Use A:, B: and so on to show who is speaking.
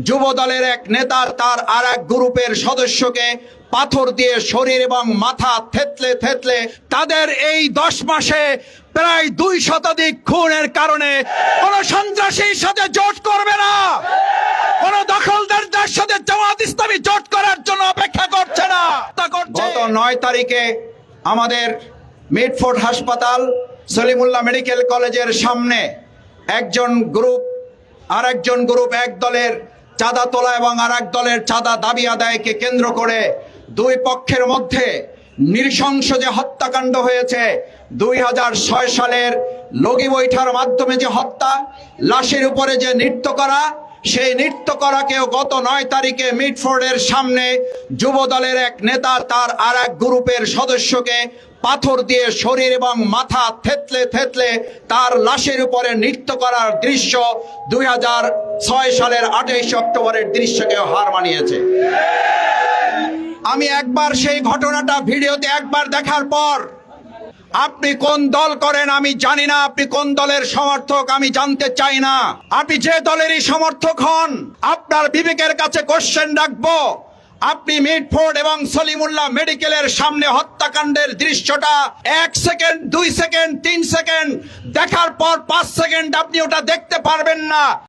A: যুব দলের এক নেতা তার আর এক গ্রুপের সদস্যকে পাথর দিয়ে শরীর এবং মাথা থেতলে থেতলে তাদের এই 10 মাসে প্রায় 2 শতাধিক খুনের কারণে কোন সন্ত্রাসীর সাথে জোট করবে না, কোন দখলদারদের সাথে জামাত ইসলামী জোট করার জন্য অপেক্ষা করছে না। গত 9 তারিখে আমাদের মিটফোর্ড হাসপাতাল সলিমুল্লাহ মেডিকেল কলেজের সামনে একজন গ্রুপ এক দলের চাঁদা তোলা এবং আরেক দলের চাঁদা দাবি আদায়কে কেন্দ্র করে দুই পক্ষের মধ্যে নৃশংস যে হত্যাকাণ্ড হয়েছে, 2006 সালের লগি বৈঠার মাধ্যমে যে হত্যা, লাশের উপরে যে নৃত্য করা, সেই নৃত্য করাকেও গত 9 তারিখে মিটফোর্ডের সামনে যুব দলের এক নেতা তার আর এক গ্রুপের সদস্যকে পাথর দিয়ে শরীর এবং মাথা থেতলে থেতলে তার লাশের উপরে নৃত্য করার দৃশ্য 2006 সালের 28 অক্টোবরের দৃশ্যকে হার মানিয়েছে। আমি একবার সেই ঘটনাটা ভিডিওতে একবার দেখার পর, আপনি কোন দল করেন আমি জানি না, আপনি কোন দলের সমর্থক আমি জানতে চাই না, আপনি যে দলেরই সমর্থক হন আপনার বিবেকের কাছে কোশ্চেন রাখবো। আপনি মিটফোর্ড এবং সলিমুল্লাহ মেডিকেলের সামনে হত্যাকাণ্ডের দৃশ্যটা 1 সেকেন্ড, 2 সেকেন্ড, 3 সেকেন্ড দেখার পর 5 সেকেন্ড আপনি ওটা দেখতে পারবেন না।